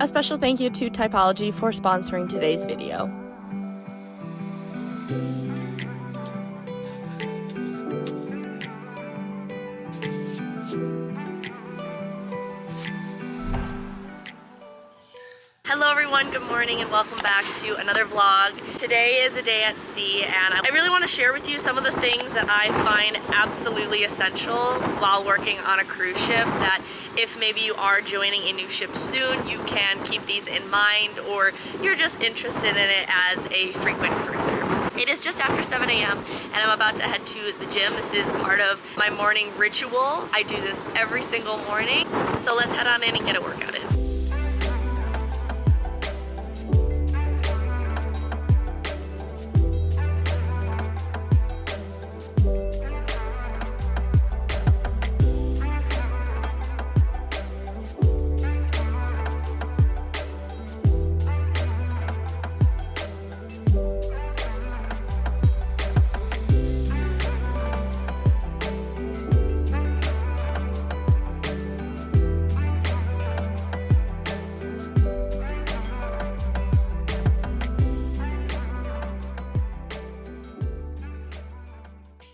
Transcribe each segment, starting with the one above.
A special thank you to Typology for sponsoring today's video. Hello everyone, good morning and welcome back to another vlog. Today is a day at sea and I really want to share with you some of the things that I find absolutely essential while working on a cruise ship, that if maybe you are joining a new ship soon, you can keep these in mind, or you're just interested in it as a frequent cruiser. It is just after 7 a.m. and I'm about to head to the gym. This is part of my morning ritual. I do this every single morning. So let's head on in and get a workout in.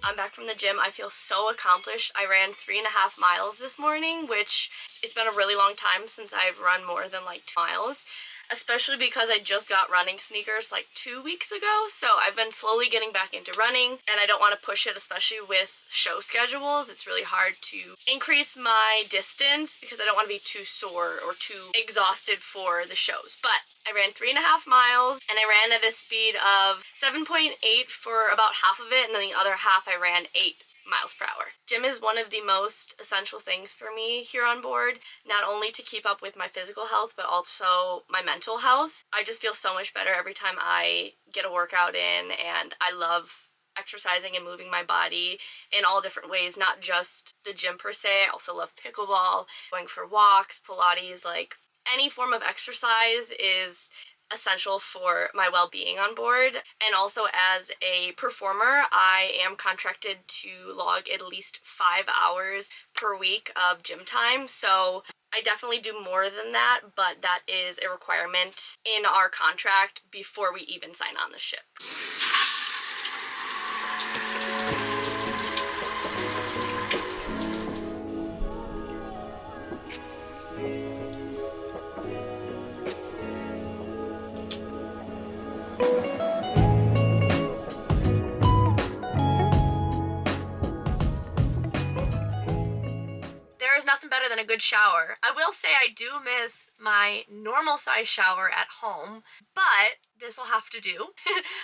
I'm back from the gym. I feel so accomplished. I ran 3.5 miles this morning, which it's been a really long time since I've run more than like 2 miles, especially because I just got running sneakers like 2 weeks ago. So I've been slowly getting back into running and I don't want to push it, especially with show schedules. It's really hard to increase my distance because I don't want to be too sore or too exhausted for the shows. But I ran 3.5 miles and I ran at a speed of 7.8 for about half of it, and then the other half I ran 8 miles per hour. Gym is one of the most essential things for me here on board, not only to keep up with my physical health, but also my mental health. I just feel so much better every time I get a workout in, and I love exercising and moving my body in all different ways, not just the gym per se. I also love pickleball, going for walks, Pilates, like any form of exercise is essential for my well-being on board. And also as a performer, I am contracted to log at least 5 hours per week of gym time. So I definitely do more than that, but that is a requirement in our contract before we even sign on the ship. There is nothing better than a good shower. I will say I do miss my normal size shower at home, but this will have to do.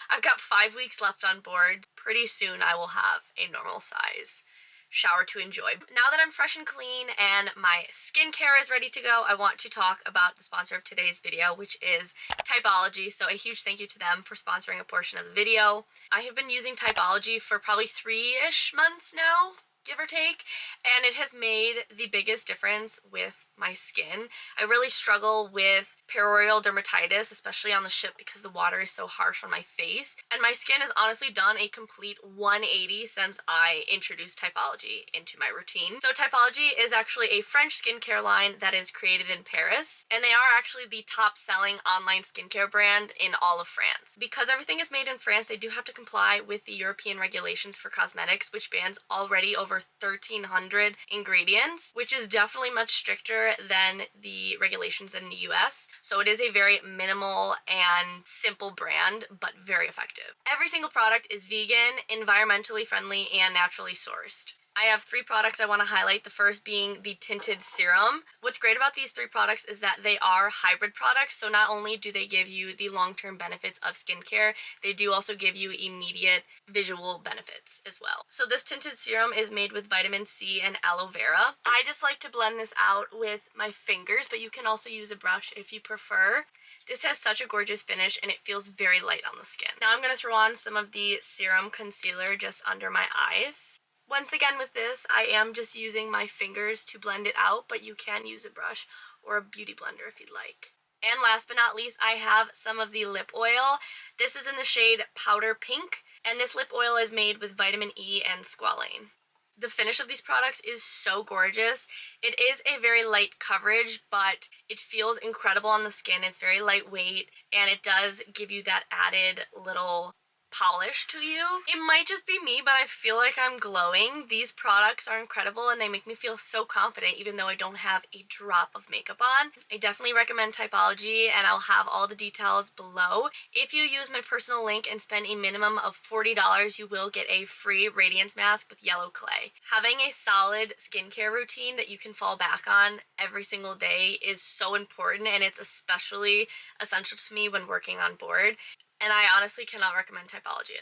I've got 5 weeks left on board. Pretty soon I will have a normal size shower to enjoy. Now that I'm fresh and clean and my skincare is ready to go, I want to talk about the sponsor of today's video, which is Typology. So a huge thank you to them for sponsoring a portion of the video. I have been using Typology for probably 3-ish months now, give or take, and it has made the biggest difference with my skin. I really struggle with perioral dermatitis, especially on the ship because the water is so harsh on my face, and my skin has honestly done a complete 180 since I introduced Typology into my routine. So Typology is actually a French skincare line that is created in Paris, and they are actually the top selling online skincare brand in all of France. Because everything is made in France, they do have to comply with the European regulations for cosmetics, which bans already over 1,300 ingredients, which is definitely much stricter than the regulations in the US. So it is a very minimal and simple brand, but very effective. Every single product is vegan, environmentally friendly, and naturally sourced. I have 3 products I want to highlight, the first being the tinted serum. What's great about these 3 products is that they are hybrid products, so not only do they give you the long-term benefits of skincare, they do also give you immediate visual benefits as well. So this tinted serum is made with vitamin C and aloe vera. I just like to blend this out with my fingers, but you can also use a brush if you prefer. This has such a gorgeous finish and it feels very light on the skin. Now I'm going to throw on some of the serum concealer just under my eyes. Once again with this, I am just using my fingers to blend it out, but you can use a brush or a beauty blender if you'd like. And last but not least, I have some of the lip oil. This is in the shade Powder Pink, and this lip oil is made with vitamin E and squalane. The finish of these products is so gorgeous. It is a very light coverage, but it feels incredible on the skin. It's very lightweight, and it does give you that added little polish to you. It might just be me, but I feel like I'm glowing. These products are incredible and they make me feel so confident even though I don't have a drop of makeup on. I definitely recommend Typology, and I'll have all the details below. If you use my personal link and spend a minimum of $40, you will get a free radiance mask with yellow clay. Having a solid skincare routine that you can fall back on every single day is so important, and it's especially essential to me when working on board. And I honestly cannot recommend Typology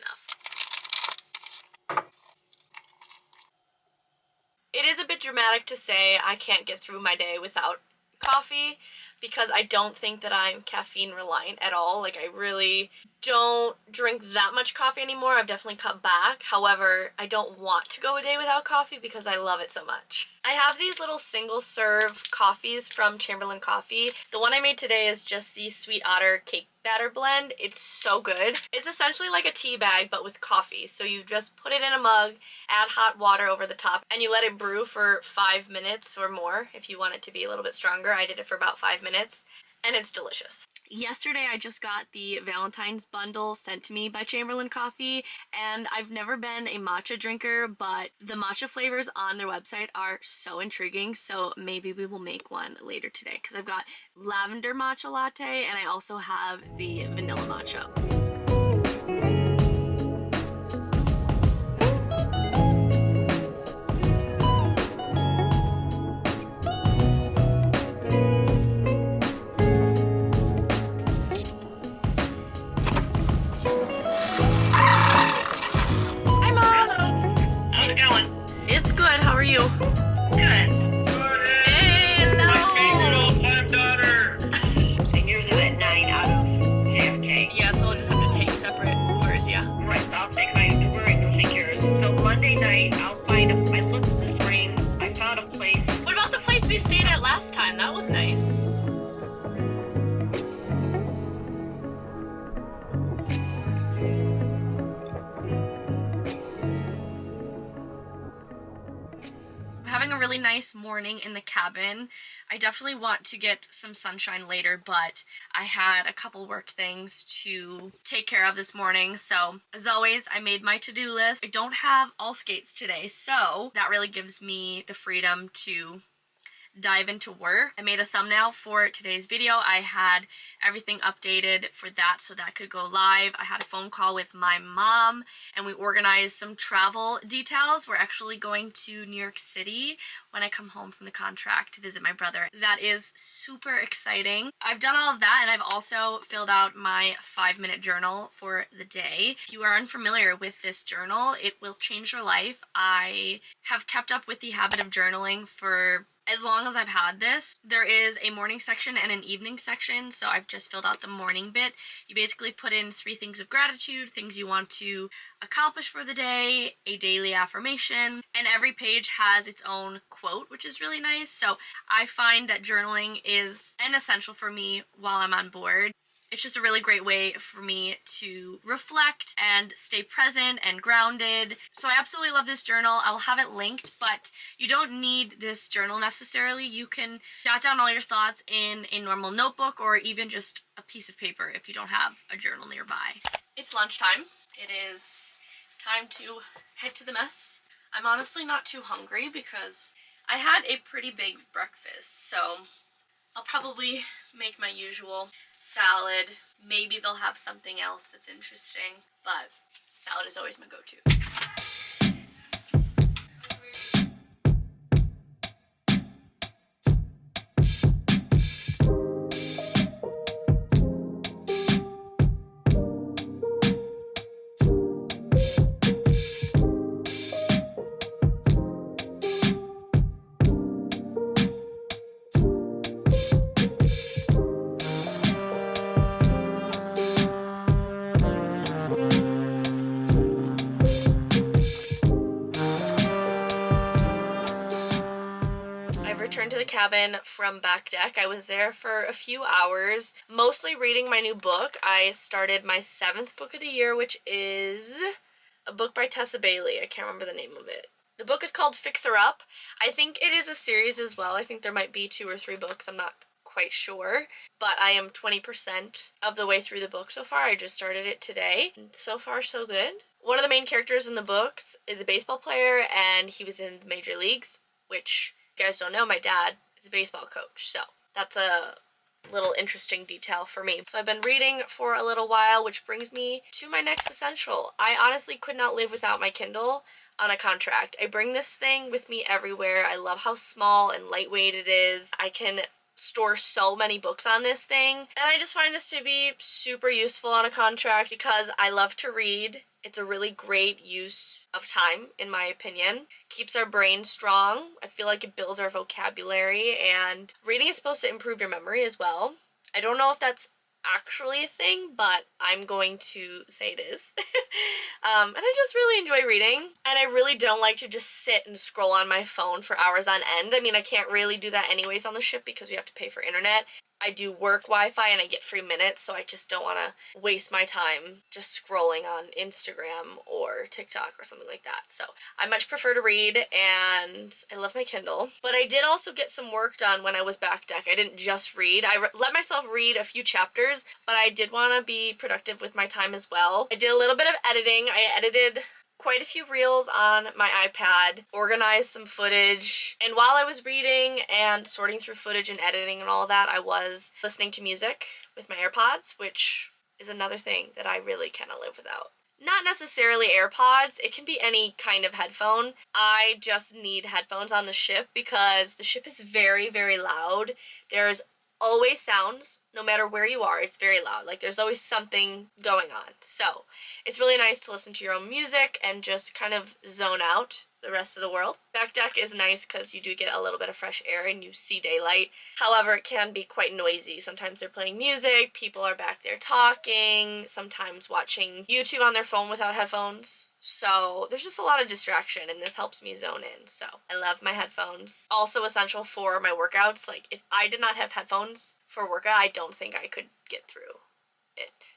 enough. It is a bit dramatic to say I can't get through my day without coffee, because I don't think that I'm caffeine reliant at all. Like, I really don't drink that much coffee anymore. I've definitely cut back. However, I don't want to go a day without coffee because I love it so much. I have these little single serve coffees from Chamberlain Coffee. The one I made today is just the Sweet Otter cake batter blend. It's so good. It's essentially like a tea bag but with coffee. So you just put it in a mug, add hot water over the top, and you let it brew for 5 minutes or more if you want it to be a little bit stronger. I did it for about 5 minutes, and it's delicious. Yesterday I just got the Valentine's bundle sent to me by Chamberlain Coffee, and I've never been a matcha drinker, but the matcha flavors on their website are so intriguing, so maybe we will make one later today, because I've got lavender matcha latte and I also have the vanilla matcha. You? Good. Hey, hello. My favorite all-time daughter. And yours is at 9 out of JFK. Yeah, so we'll just have to take separate Ubers, yeah. Right, so I'll take my Uber and you'll take yours. So Monday night, I looked this morning, I found a place. What about the place we stayed at last time? That was nice. Having a really nice morning in the cabin. I definitely want to get some sunshine later, but I had a couple work things to take care of this morning. So as always, I made my to-do list. I don't have all skates today, so that really gives me the freedom to dive into work. I made a thumbnail for today's video. I had everything updated for that so that could go live. I had a phone call with my mom and we organized some travel details. We're actually going to New York City when I come home from the contract to visit my brother. That is super exciting. I've done all of that, and I've also filled out my 5-minute journal for the day. If you are unfamiliar with this journal, it will change your life. I have kept up with the habit of journaling for as long as I've had this. There is a morning section and an evening section, so I've just filled out the morning bit. You basically put in 3 things of gratitude, things you want to accomplish for the day, a daily affirmation, and every page has its own quote, which is really nice. So I find that journaling is an essential for me while I'm on board. It's just a really great way for me to reflect and stay present and grounded. So I absolutely love this journal. I will have it linked, but you don't need this journal necessarily. You can jot down all your thoughts in a normal notebook or even just a piece of paper if you don't have a journal nearby. It's lunchtime. It is time to head to the mess. I'm honestly not too hungry because I had a pretty big breakfast, so I'll probably make my usual salad. Maybe they'll have something else that's interesting, but salad is always my go-to. Returned to the cabin from back deck. I was there for a few hours, mostly reading my new book. I started my 7th book of the year, which is a book by Tessa Bailey. I can't remember the name of it. The book is called Fixer Up. I think it is a series as well. I think there might be 2 or 3 books. I'm not quite sure, but I am 20% of the way through the book so far. I just started it today. And so far, so good. One of the main characters in the books is a baseball player, and he was in the major leagues, which, if you guys don't know, my dad is a baseball coach, so that's a little interesting detail for me. So I've been reading for a little while, which brings me to my next essential. I honestly could not live without my Kindle on a contract. I bring this thing with me everywhere. I love how small and lightweight it is. I can store so many books on this thing, and I just find this to be super useful on a contract because I love to read. It's a really great use of time, in my opinion. Keeps our brain strong. I feel like it builds our vocabulary, and reading is supposed to improve your memory as well. I don't know if that's actually a thing, but I'm going to say it is. And I just really enjoy reading, and I really don't like to just sit and scroll on my phone for hours on end. I mean, I can't really do that anyways on the ship because we have to pay for internet. I do work Wi-Fi and I get free minutes, so I just don't want to waste my time just scrolling on Instagram or TikTok or something like that. So I much prefer to read, and I love my Kindle. But I did also get some work done when I was back deck. I didn't just read. I let myself read a few chapters, but I did want to be productive with my time as well. I did a little bit of editing. I edited quite a few reels on my iPad, organized some footage, and while I was reading and sorting through footage and editing and all that, I was listening to music with my AirPods, which is another thing that I really cannot live without. Not necessarily AirPods, it can be any kind of headphone. I just need headphones on the ship because the ship is very, very loud. There's always sounds, no matter where you are. It's very loud. Like, there's always something going on. So it's really nice to listen to your own music and just kind of zone out the rest of the world. Back deck is nice because you do get a little bit of fresh air and you see daylight. However, it can be quite noisy. Sometimes they're playing music, people are back there talking, sometimes watching YouTube on their phone without headphones. So there's just a lot of distraction, and this helps me zone in. So I love my headphones. Also essential for my workouts. Like, if I did not have headphones for workout, I don't think I could get through it.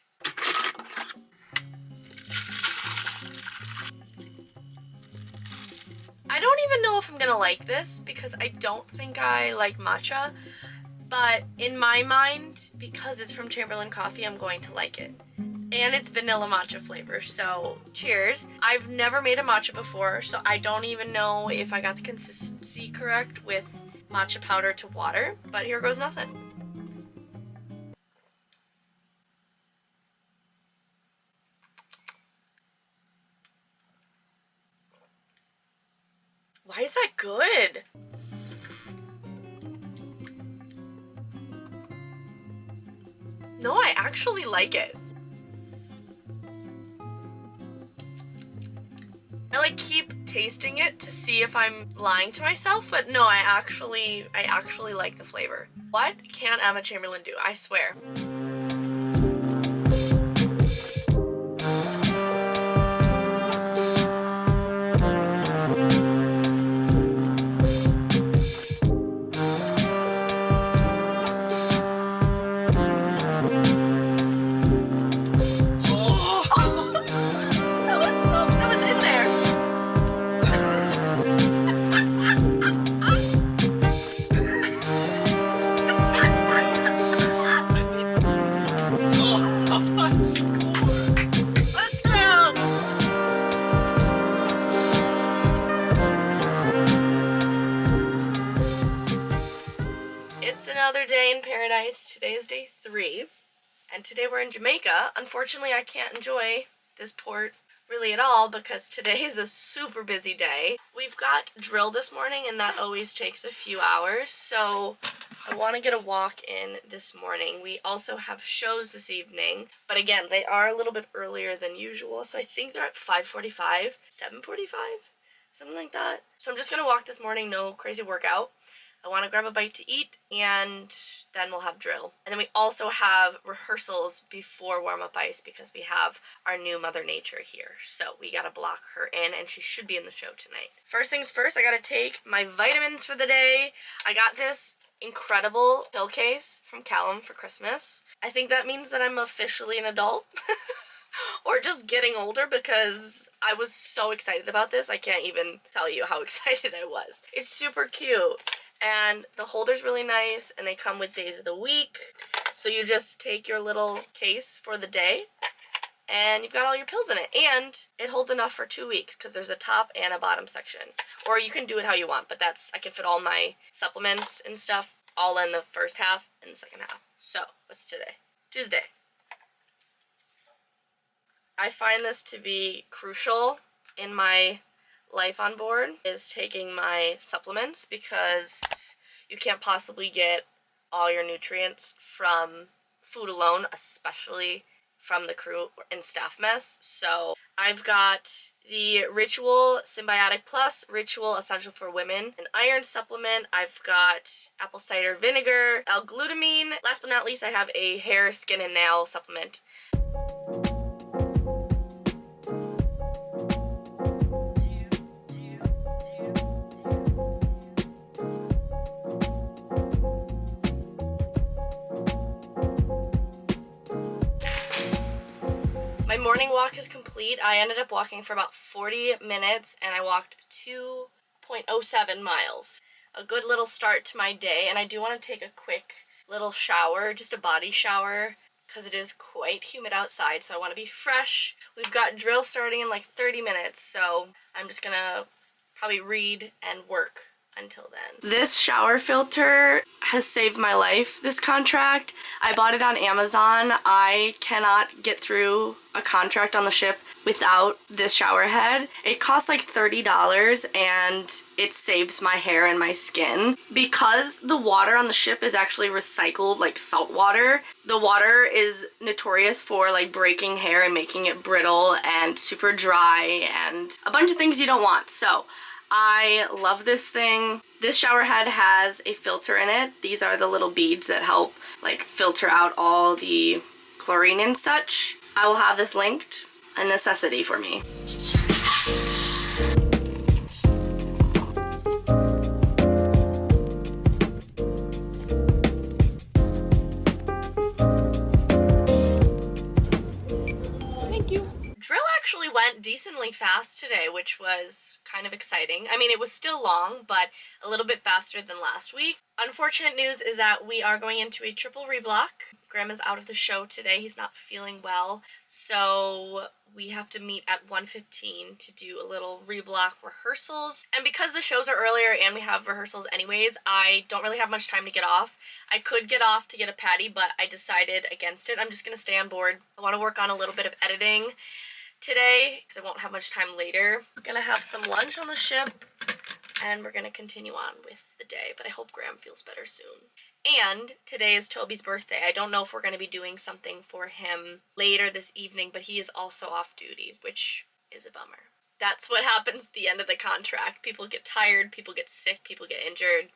I don't even know if I'm gonna like this because I don't think I like matcha, but in my mind, because it's from Chamberlain Coffee, I'm going to like it. And it's vanilla matcha flavor, so cheers. I've never made a matcha before, so I don't even know if I got the consistency correct with matcha powder to water, but here goes nothing. Why is that good? No, I actually like it. I like keep tasting it to see if I'm lying to myself, but no, I actually like the flavor. What can Emma Chamberlain do? I swear. It's another day in paradise. Today is day 3, and today we're in Jamaica. Unfortunately, I can't enjoy this port really at all because today is a super busy day. We've got drill this morning, and that always takes a few hours, so I want to get a walk in this morning. We also have shows this evening, but again, they are a little bit earlier than usual, so I think they're at 5:45, 7:45, something like that. So I'm just going to walk this morning, no crazy workout. I want to grab a bite to eat, and then we'll have drill. And then we also have rehearsals before warm-up ice because we have our new Mother Nature here. So we gotta block her in, and she should be in the show tonight. First things first, I gotta take my vitamins for the day. I got this incredible pill case from Callum for Christmas. I think that means that I'm officially an adult. or just getting older, because I was so excited about this. I can't even tell you how excited I was. It's super cute. And the holder's really nice, and they come with days of the week. So you just take your little case for the day, and you've got all your pills in it. And it holds enough for 2 weeks, because there's a top and a bottom section. Or you can do it how you want, but I can fit all my supplements and stuff all in the first half and the second half. So, what's today? Tuesday. I find this to be crucial in my life on board, is taking my supplements, because you can't possibly get all your nutrients from food alone, especially from the crew and staff mess. So I've got the Ritual Symbiotic Plus, Ritual Essential for Women, an iron supplement. I've got apple cider vinegar, L-glutamine. Last but not least, I have a hair, skin, and nail supplement. My morning walk is complete. I ended up walking for about 40 minutes, and I walked 2.07 miles. A good little start to my day, and I do want to take a quick little shower, just a body shower, because it is quite humid outside, so I want to be fresh. We've got drill starting in like 30 minutes, so I'm just gonna probably read and work until then. This shower filter has saved my life this contract. I bought it on Amazon. I cannot get through a contract on the ship without this shower head. It costs like $30, and it saves my hair and my skin. Because the water on the ship is actually recycled, like salt water, the water is notorious for like breaking hair and making it brittle and super dry and a bunch of things you don't want. So I love this thing. This shower head has a filter in it. These are the little beads that help like filter out all the chlorine and such. I will have this linked. A necessity for me. Thank you. Drill actually went decently fast today, which was kind of exciting. I mean, it was still long, but a little bit faster than last week. Unfortunate news is that we are going into a triple reblock. Graham is out of the show today. He's not feeling well, so we have to meet at 1:15 to do a little reblock rehearsals. And because the shows are earlier and we have rehearsals anyways, I don't really have much time to get off. I could get off to get a patty, but I decided against it. I'm just gonna stay on board. I want to work on a little bit of editing today because I won't have much time later. We're gonna have some lunch on the ship, and we're gonna continue on with the day, but I hope Graham feels better soon. And today is Toby's birthday. I don't know if we're going to be doing something for him later this evening, but he is also off duty, which is a bummer. That's what happens at the end of the contract. People get tired, people get sick, people get injured.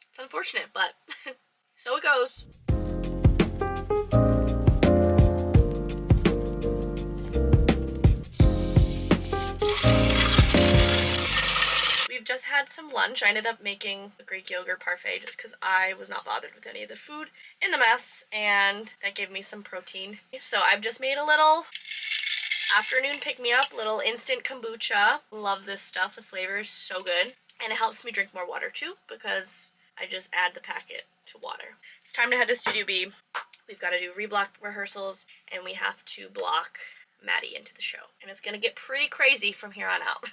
It's unfortunate, but so it goes. We've just had some lunch. I ended up making a Greek yogurt parfait just because I was not bothered with any of the food in the mess, and that gave me some protein. So I've just made a little afternoon pick-me-up, little instant kombucha. Love this stuff. The flavor is so good, and it helps me drink more water too because I just add the packet to water. It's time to head to Studio B. We've got to do reblock rehearsals, and we have to block Maddie into the show, and it's gonna get pretty crazy from here on out.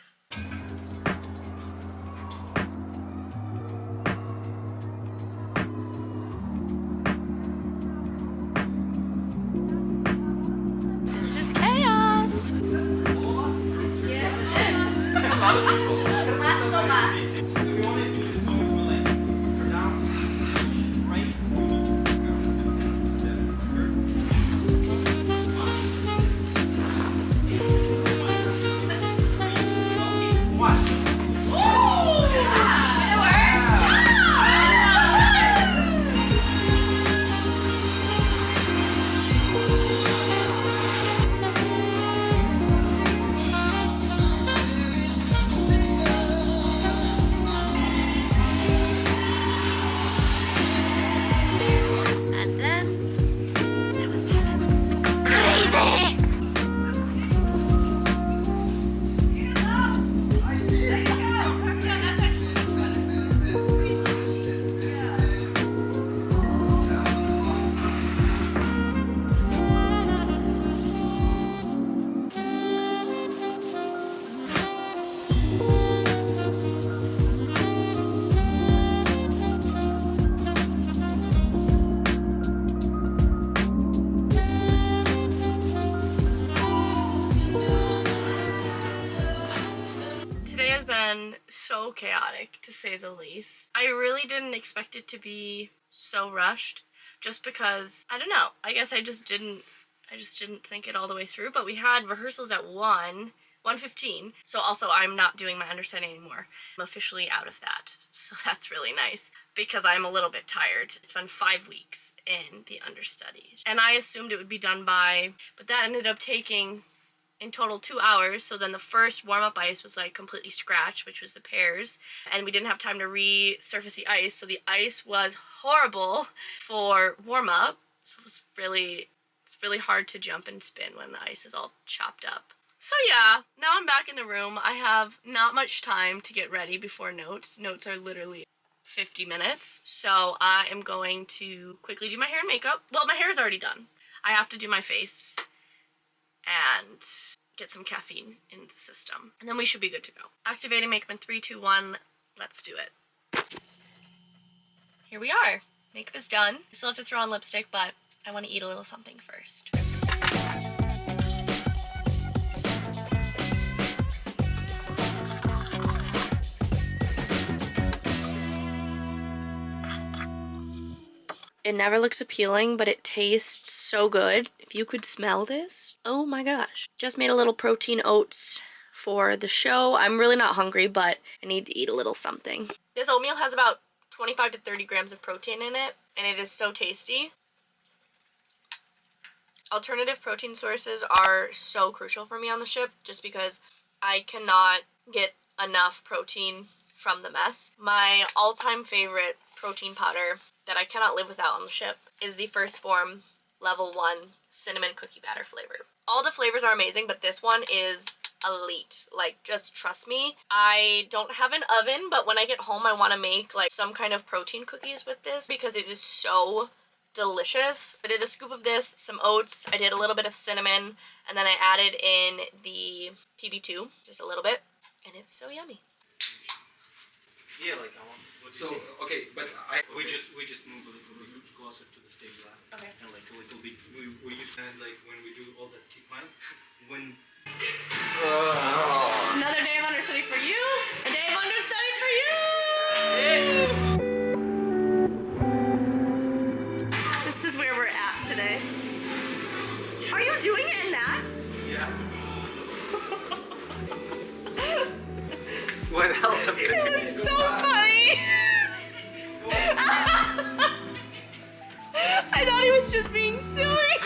so chaotic, to say the least. I really didn't expect it to be so rushed, just because, I don't know, I guess I just didn't think it all the way through. But we had rehearsals at 1:15, so also I'm not doing my understudy anymore. I'm officially out of that, so that's really nice, because I'm a little bit tired. It's been 5 weeks in the understudy, and I assumed it would be done by, but that ended up taking in total 2 hours. So then the first warm-up ice was like completely scratched, which was the pairs, and we didn't have time to resurface the ice, so the ice was horrible for warm-up. So it's really hard to jump and spin when the ice is all chopped up. So yeah, now I'm back in the room. I have not much time to get ready before notes. Notes are literally 50 minutes. So I am going to quickly do my hair and makeup. Well, my hair is already done. I have to do my face and get some caffeine in the system, and then we should be good to go. Activating makeup in 3, 2, 1. Let's do it. Here we are. Makeup is done. I still have to throw on lipstick, but I want to eat a little something first. It never looks appealing, but it tastes so good. If you could smell this, oh my gosh. Just made a little protein oats for the show. I'm really not hungry, but I need to eat a little something. This oatmeal has about 25 to 30 grams of protein in it, and it is so tasty. Alternative protein sources are so crucial for me on the ship, just because I cannot get enough protein from the mess. My all-time favorite protein powder that I cannot live without on the ship is the First Form Level 1 Cinnamon Cookie Batter flavor. All the flavors are amazing, but this one is elite. Like, just trust me. I don't have an oven, but when I get home, I want to make like some kind of protein cookies with this, because it is so delicious. I did a scoop of this, some oats, I did a little bit of cinnamon, and then I added in the PB2, just a little bit, and it's so yummy. Yeah, like I want. So okay, but we just move a little bit closer to the stage left. Okay. And like a little bit, we used to like when we do all that kick line, when. Another day of understudy for you. A day of understudy for you. This is where we're at today. Are you doing it in that? Yeah. What else am I doing? It's so funny. I thought he was just being silly.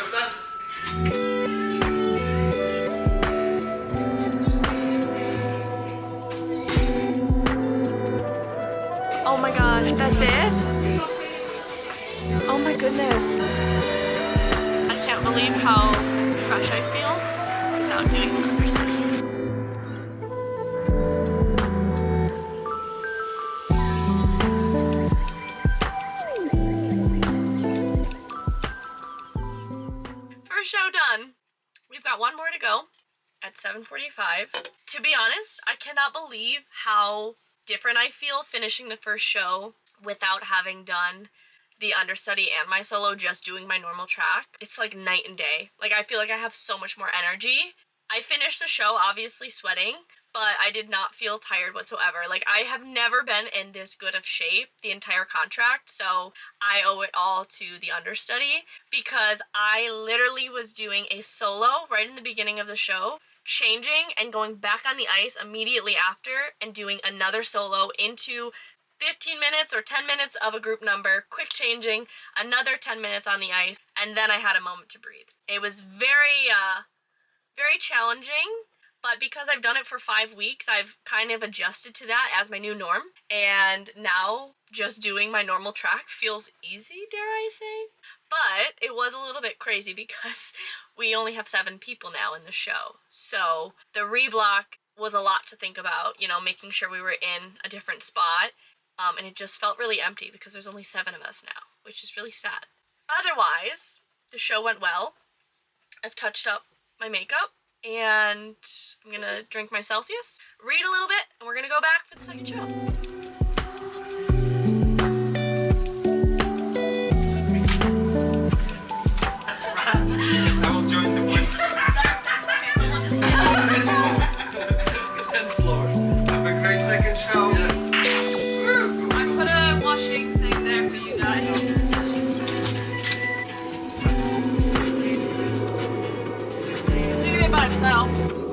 Oh my gosh, that's it? Oh my goodness. I can't believe how fresh I feel without doing the understudy. Show done. We've got one more to go at 7:45. To be honest, I cannot believe how different I feel finishing the first show without having done the understudy and my solo, just doing my normal track. It's like night and day. Like, I feel like I have so much more energy. I finished the show obviously sweating, but I did not feel tired whatsoever. Like, I have never been in this good of shape the entire contract, so I owe it all to the understudy, because I literally was doing a solo right in the beginning of the show, changing and going back on the ice immediately after and doing another solo into 15 minutes or 10 minutes of a group number, quick changing, another 10 minutes on the ice, and then I had a moment to breathe. It was very challenging. But because I've done it for 5 weeks, I've kind of adjusted to that as my new norm. And now just doing my normal track feels easy, dare I say. But it was a little bit crazy because we only have 7 people now in the show. So the reblock was a lot to think about, you know, making sure we were in a different spot. And it just felt really empty because there's only 7 of us now, which is really sad. Otherwise, the show went well. I've touched up my makeup. And I'm gonna drink my Celsius, read a little bit, and we're gonna go back for the second show. I will join the one. Then slower. Have a great second show. said so.